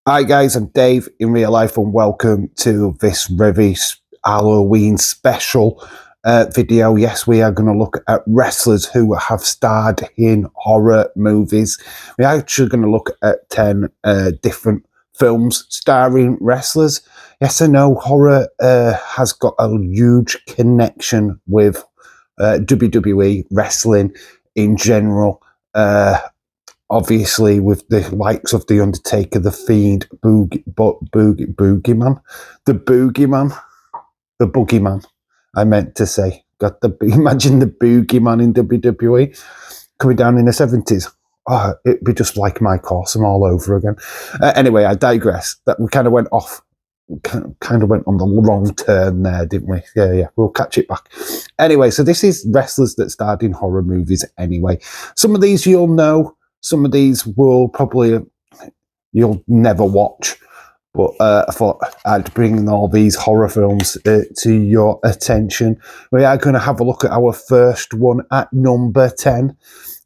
Hi guys, I'm Dave in real life and welcome to this very Halloween special video. Yes, we are going to look at wrestlers who have starred in horror movies. We're actually going to look at 10 different films starring wrestlers. Yes, I know horror has got a huge connection with WWE, wrestling in general. Obviously, with the likes of The Undertaker, The Fiend, Boogeyman, the Boogeyman, the Boogeyman, I meant to say. Imagine the Boogeyman in WWE coming down in the 70s. Oh, it'd be just like Mike Awesome all over again. Anyway, I digress. That we kind of went off, kind of went on the wrong turn there, didn't we? Yeah. We'll catch it back. Anyway, so this is wrestlers that starred in horror movies anyway. Some of these you'll know. Some of these will probably you'll never watch, but I thought I'd bring all these horror films to your attention. We are going to have a look at our first one at number 10.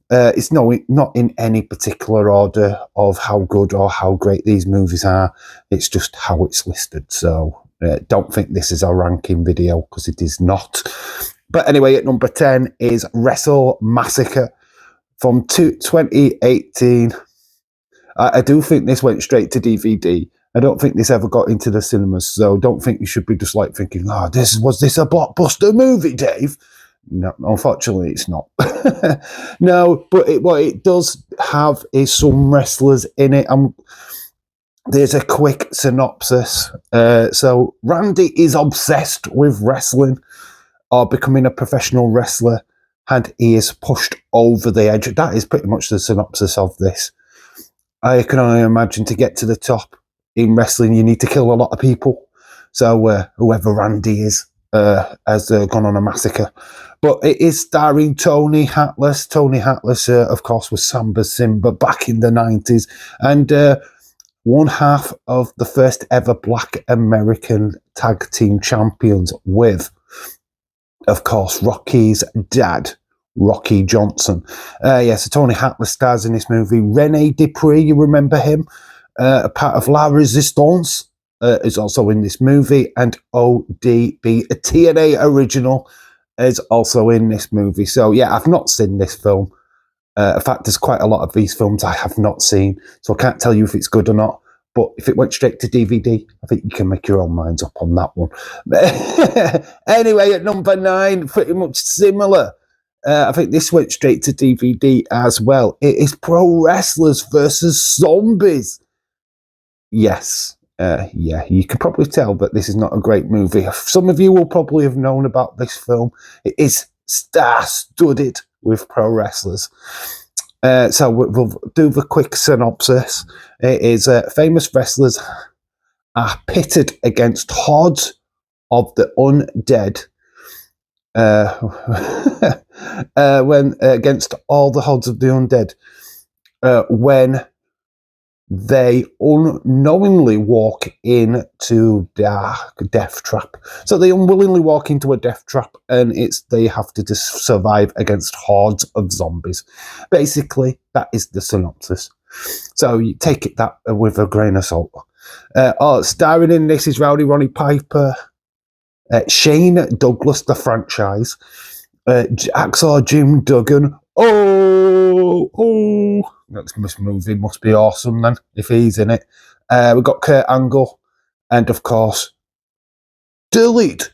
It's not in any particular order of how good or how great these movies are. It's just how it's listed. So don't think this is a ranking video because it is not. But anyway, at number 10 is Wrestle Massacre from 2018. I do think this went straight to DVD. I don't think this ever got into the cinemas, so don't think you should be just like thinking, was this a blockbuster movie, Dave? No, unfortunately, it's not. No, but what it does have is some wrestlers in it. There's a quick synopsis. So Randy is obsessed with wrestling or becoming a professional wrestler, and he is pushed over the edge. That is pretty much the synopsis of this. I can only imagine to get to the top in wrestling, you need to kill a lot of people. So whoever Randy is has gone on a massacre. But it is starring Tony Atlas. Tony Atlas, of course, was Samba Simba back in the 90s. And one half of the first ever Black American tag team champions with, of course, Rocky's dad, Rocky Johnson. So Tony Atlas stars in this movie. Rene Dupree, you remember him? A part of La Resistance is also in this movie. And ODB, a TNA original, is also in this movie. So, yeah, I've not seen this film. In fact, there's quite a lot of these films I have not seen. So I can't tell you if it's good or not. But if it went straight to DVD, I think you can make your own minds up on that one. Anyway, at number 9, pretty much similar. I think this went straight to DVD as well. It is Pro Wrestlers versus Zombies. Yes. You can probably tell that this is not a great movie. Some of you will probably have known about this film. It is star-studded with pro wrestlers. So we'll do the quick synopsis. It is famous wrestlers are pitted against hordes of the undead. When against all the hordes of the undead, when they unknowingly walk into their death trap. So they unwillingly walk into a death trap, and they have to just survive against hordes of zombies. Basically, that is the synopsis. So you take it that with a grain of salt. Starring in this is Rowdy Ronnie Piper, Shane Douglas, the franchise, Hacksaw Jim Duggan. This movie must be awesome then, if he's in it. We've got Kurt Angle, and of course, delete,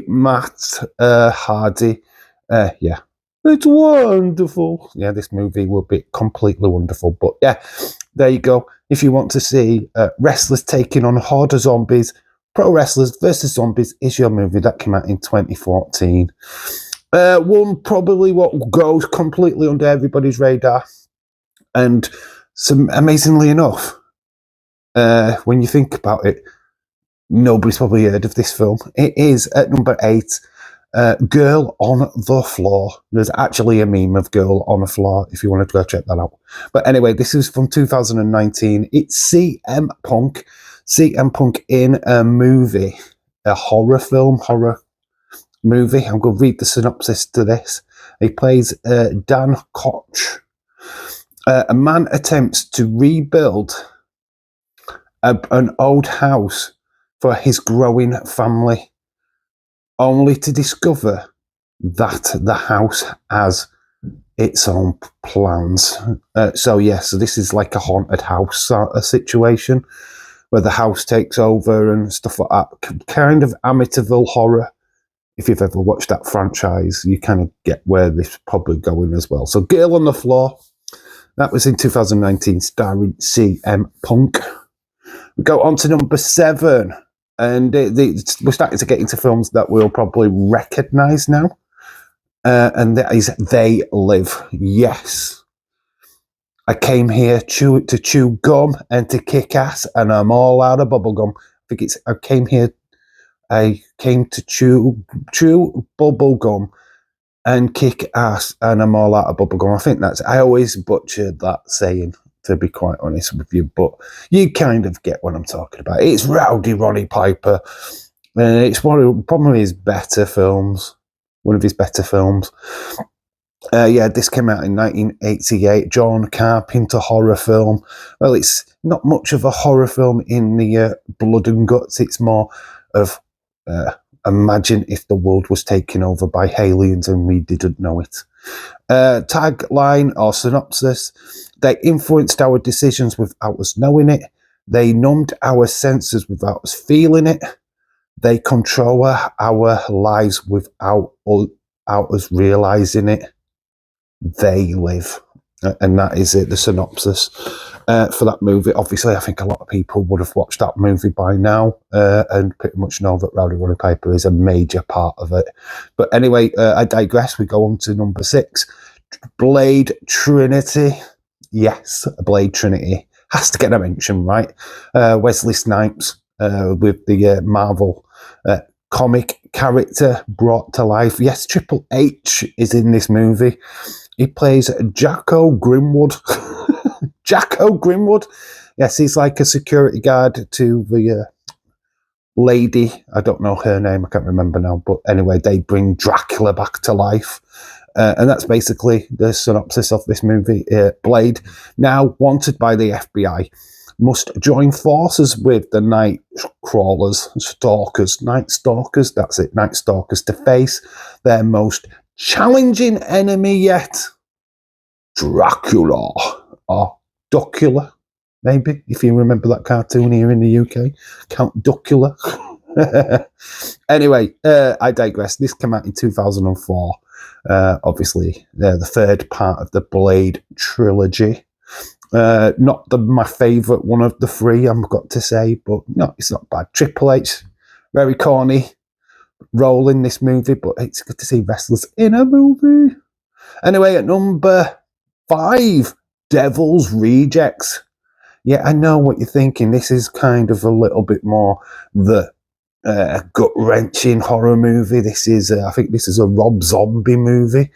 Matt Hardy. It's wonderful. Yeah, this movie will be completely wonderful. But yeah, there you go. If you want to see wrestlers taking on a horde of zombies, Pro Wrestlers versus Zombies is your movie. That came out in 2014. One probably what goes completely under everybody's radar, and amazingly enough, when you think about it, nobody's probably heard of this film. It is at number 8, Girl on the Floor. There's actually a meme of Girl on the Floor if you want to go check that out. But anyway, this is from 2019. It's CM Punk in a movie, a horror movie. I'm going to read the synopsis to this. He plays Dan Koch. A man attempts to rebuild an old house for his growing family, only to discover that the house has its own plans. So this is like a haunted house sort of situation where the house takes over and stuff like that. Kind of Amityville horror. If you've ever watched that franchise, you kind of get where this is probably going as well. So Girl on the Floor, that was in 2019, starring CM Punk. We go on to number 7, and we're starting to get into films that we'll probably recognise now. And that is They Live. Yes. I came here to chew gum and to kick ass, and I'm all out of bubble gum. I came to chew bubble gum and kick ass, and I'm all out of bubble gum. I always butchered that saying, to be quite honest with you, but you kind of get what I'm talking about. It's Rowdy Roddy Piper, and it's probably his better films. One of his better films. This came out in 1988. John Carpenter horror film. Well, it's not much of a horror film in the blood and guts. It's more of imagine if the world was taken over by aliens and we didn't know it. Tagline or synopsis: they influenced our decisions without us knowing it. They numbed our senses without us feeling it. They control our lives without us realising it. They live. And that is it, the synopsis for that movie. Obviously, I think a lot of people would have watched that movie by now and pretty much know that Rowdy Roddy Piper is a major part of it. But anyway, I digress. We go on to number 6. Blade Trinity. Yes, Blade Trinity. Has to get a mention, right? Wesley Snipes with the Marvel comic character brought to life. Yes, Triple H is in this movie. He plays Jacko Grimwood. Jacko Grimwood. Yes, he's like a security guard to the lady. I don't know her name. I can't remember now. But anyway, they bring Dracula back to life. And that's basically the synopsis of this movie. Blade, now wanted by the FBI, must join forces with the Night Stalkers, that's it, Night Stalkers, to face their most challenging enemy yet, Dracula, or Duckula, maybe, if you remember that cartoon here in the UK, Count Duckula. Anyway, I digress. This came out in 2004, obviously, the third part of the Blade trilogy. Not my favourite one of the 3, I've got to say, but no, it's not bad. Triple H, very corny role in this movie, but it's good to see wrestlers in a movie. Anyway, at number 5, Devil's Rejects. Yeah, I know what you're thinking. This is kind of a little bit more the gut-wrenching horror movie. This is, I think this is a Rob Zombie movie.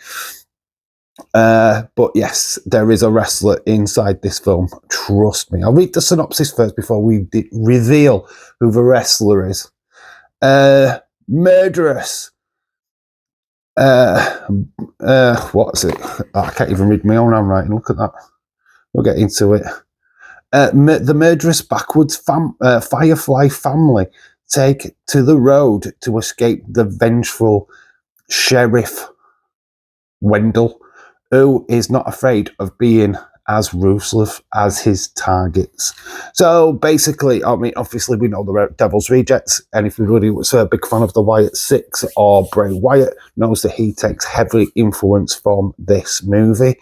But yes, there is a wrestler inside this film. Trust me. I'll read the synopsis first before we reveal who the wrestler is. Murderous. What's it? I can't even read my own handwriting. Look at that. We'll get into it. The murderous backwards Firefly family take to the road to escape the vengeful Sheriff Wendell, who is not afraid of being as ruthless as his targets. So basically, I mean, obviously we know the Devil's Rejects, and if anybody was a big fan of the Wyatt Six or Bray Wyatt knows that he takes heavy influence from this movie.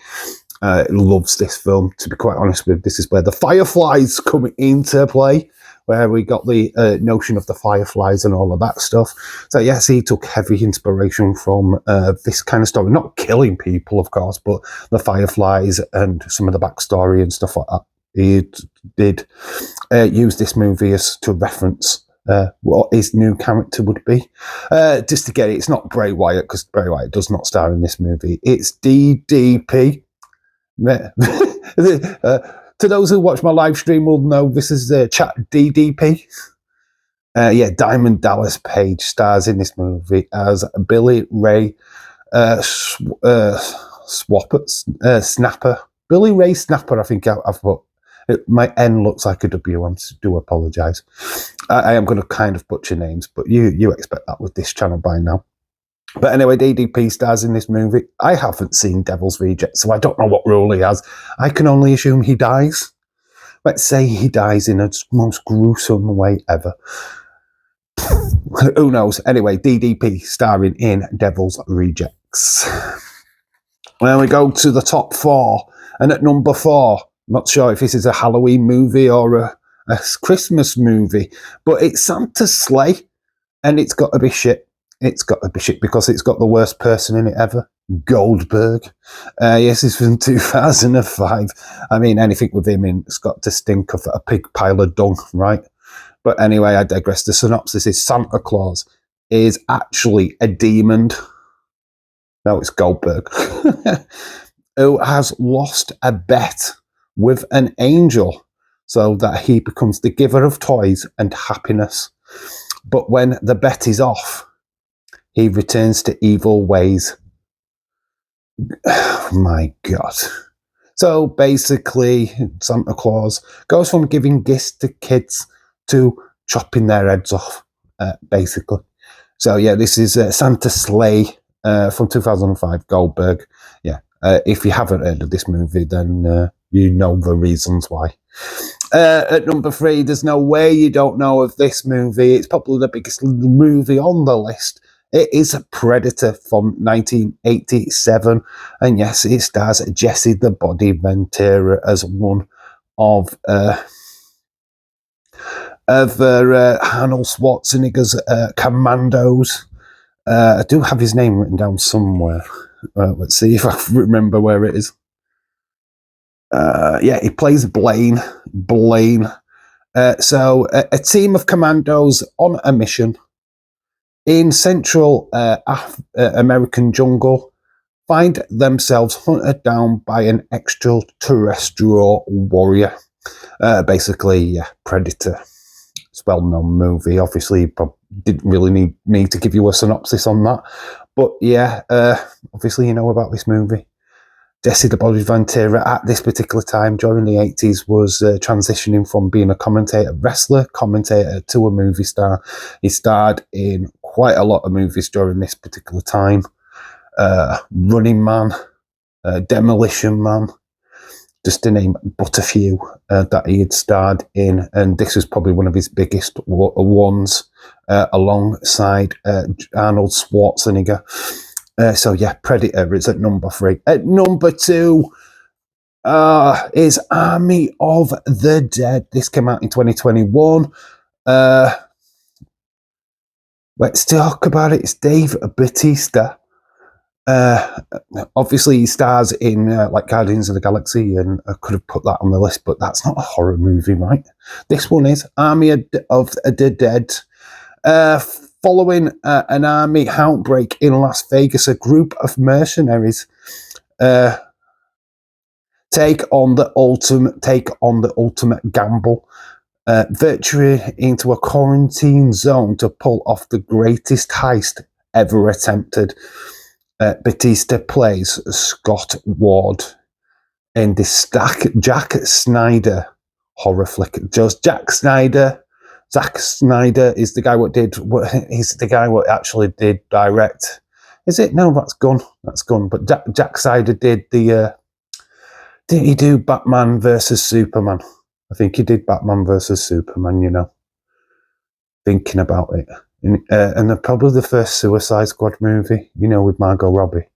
Loves this film, to be quite honest with you. This is where the Fireflies come into play, where we got the notion of the Fireflies and all of that stuff. So yes, he took heavy inspiration from this kind of story. Not killing people, of course, but the Fireflies and some of the backstory and stuff like that. He did use this movie as to reference what his new character would be. Just to get it, it's not Bray Wyatt, because Bray Wyatt does not star in this movie. It's DDP. To those who watch my live stream will know this is chat DDP. Diamond Dallas Page stars in this movie as Billy Ray Snapper. Billy Ray Snapper, I think I've put. My N looks like a W. I do apologise. I am going to kind of butcher names, but you expect that with this channel by now. But anyway, DDP stars in this movie. I haven't seen Devil's Reject, so I don't know what role he has. I can only assume he dies. Let's say he dies in a most gruesome way ever. Who knows? Anyway, DDP starring in Devil's Rejects. Then we go to the top 4. And at number 4, not sure if this is a Halloween movie or a Christmas movie, but it's Santa's Sleigh, and it's got to be shit. It's got to be shit because it's got the worst person in it ever, Goldberg. Yes, it's from 2005. I mean, anything with him in, it's got to stink of a pig pile of dung, right? But anyway, I digress. The synopsis is Santa Claus is actually a demon. No, it's Goldberg. Who has lost a bet with an angel so that he becomes the giver of toys and happiness. But when the bet is off, he returns to evil ways. Oh my God. So basically, Santa Claus goes from giving gifts to kids to chopping their heads off, basically. So yeah, this is Santa's Sleigh from 2005, Goldberg. Yeah, if you haven't heard of this movie, then you know the reasons why. At number 3, there's no way you don't know of this movie. It's probably the biggest movie on the list. It is Predator from 1987. And yes, it stars Jesse the Body Ventura as one of Arnold Schwarzenegger's commandos. I do have his name written down somewhere. Let's see if I remember where it is. Yeah, he plays Blaine. So a team of commandos on a mission in central American jungle find themselves hunted down by an extraterrestrial warrior. Basically, yeah, Predator. It's a well-known movie. Obviously, didn't really need me to give you a synopsis on that. But yeah, obviously you know about this movie. Jesse the Body Ventura at this particular time during the 80s was transitioning from being a wrestler commentator to a movie star. He starred in quite a lot of movies during this particular time. Running Man, Demolition Man, just to name but a few that he had starred in. And this was probably one of his biggest ones alongside Arnold Schwarzenegger. So yeah, Predator is at number 3. At number 2 is Army of the Dead. This came out in 2021. Let's talk about it. It's Dave Batista. Obviously he stars in like Guardians of the Galaxy, and I could have put that on the list, but that's not a horror movie, right? This one is Army of the Dead. Following an army outbreak in Las Vegas, a group of mercenaries take on the ultimate gamble, venturing into a quarantine zone to pull off the greatest heist ever attempted. Batista plays Scott Ward in this Jack Snyder horror flick. Just Zack Snyder is the guy he's the guy what actually did direct. Is it? No, that's Gunn. But Zack Snyder did didn't he do Batman versus Superman? I think he did Batman versus Superman, you know. Thinking about it. And probably the first Suicide Squad movie, you know, with Margot Robbie.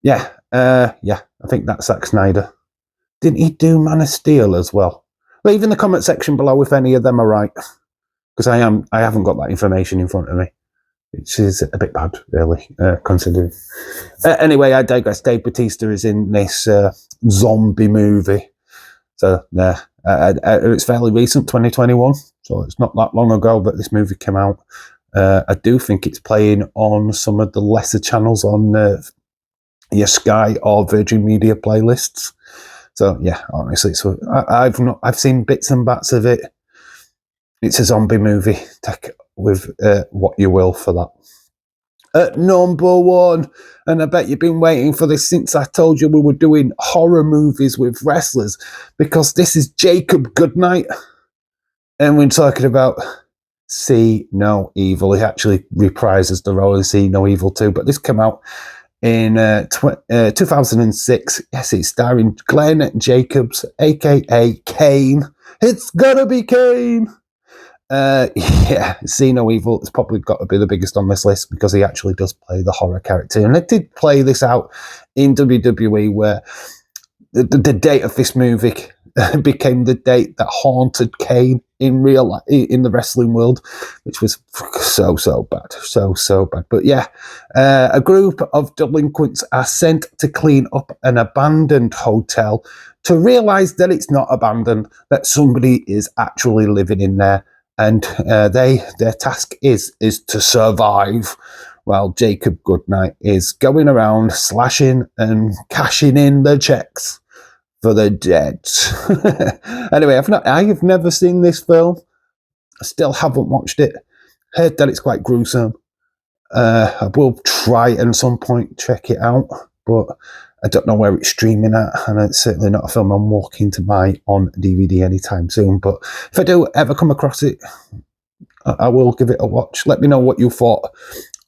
Yeah, I think that's Zack Snyder. Didn't he do Man of Steel as well? Leave in the comment section below if any of them are right, because I haven't got that information in front of me, which is a bit bad, really, considering. Anyway, I digress. Dave Batista is in this zombie movie, so it's fairly recent, 2021, so it's not that long ago that this movie came out. I do think it's playing on some of the lesser channels on your Sky or Virgin Media playlists. So yeah, honestly, so I've seen bits and bats of it. It's a zombie movie. Take with what you will for that. At number one, and I bet you've been waiting for this since I told you we were doing horror movies with wrestlers, because this is Jacob Goodnight, and we're talking about See No Evil. He actually reprises the role in See No Evil too, but this came out in 2006. Yes, it's starring Glenn Jacobs, aka Kane. It's gonna be Kane. Yeah, See No Evil has probably got to be the biggest on this list because he actually does play the horror character. And I did play this out in WWE where the date of this movie became the date that haunted Kane in real life, in the wrestling world, which was so bad. So bad. But yeah, a group of delinquents are sent to clean up an abandoned hotel to realize that it's not abandoned, that somebody is actually living in there. And their task is to survive, while Jacob Goodnight is going around slashing and cashing in the checks for the dead. Anyway, I've never seen this film. I still haven't watched it. Heard that it's quite gruesome. I will try at some point check it out, but I don't know where it's streaming at, and it's certainly not a film I'm walking to buy on DVD anytime soon. But if I do ever come across it, I will give it a watch. Let me know what you thought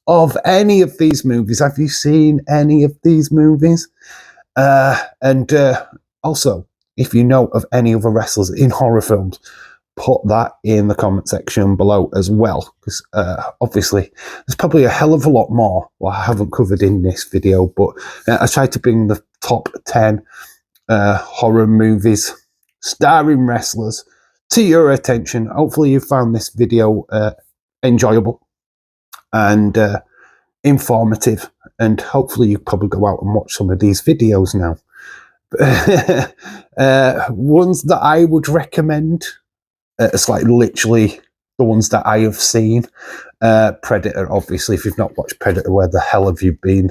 of any of these movies. Have you seen any of these movies? And also, if you know of any other wrestlers in horror films, put that in the comment section below as well, because obviously there's probably a hell of a lot more I haven't covered in this video, but I tried to bring the top 10 horror movies starring wrestlers to your attention. Hopefully you found this video enjoyable and informative, and hopefully you probably go out and watch some of these videos now. Ones that I would recommend, it's like literally the ones that I have seen. Predator, obviously. If you've not watched Predator, where the hell have you been?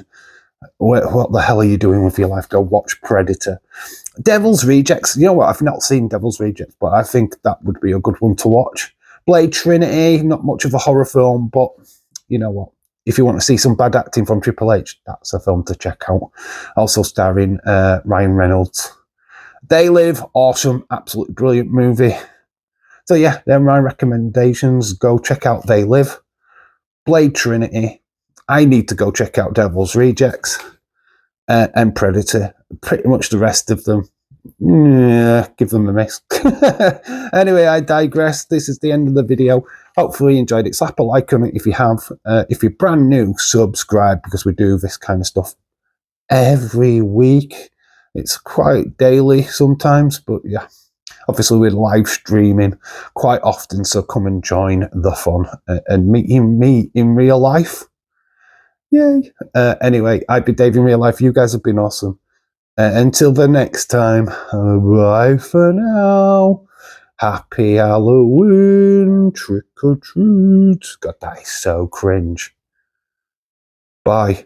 What the hell are you doing with your life? Go watch Predator. Devil's Rejects. You know what? I've not seen Devil's Rejects, but I think that would be a good one to watch. Blade Trinity, not much of a horror film, but you know what? If you want to see some bad acting from Triple H, that's a film to check out. Also starring Ryan Reynolds. They Live, awesome, absolutely brilliant movie. So yeah, they're my recommendations. Go check out They Live, Blade Trinity. I need to go check out Devil's Rejects and Predator. Pretty much the rest of them, yeah, give them a miss. Anyway, I digress. This is the end of the video. Hopefully you enjoyed it. Slap a like on it if you have. If you're brand new, subscribe, because we do this kind of stuff every week. It's quite daily sometimes, but yeah. Obviously, we're live streaming quite often, so come and join the fun and meeting me in real life. Yay. Anyway, I've been Dave in real life. You guys have been awesome. Until the next time, bye for now. Happy Halloween, trick or treat. God, that is so cringe. Bye.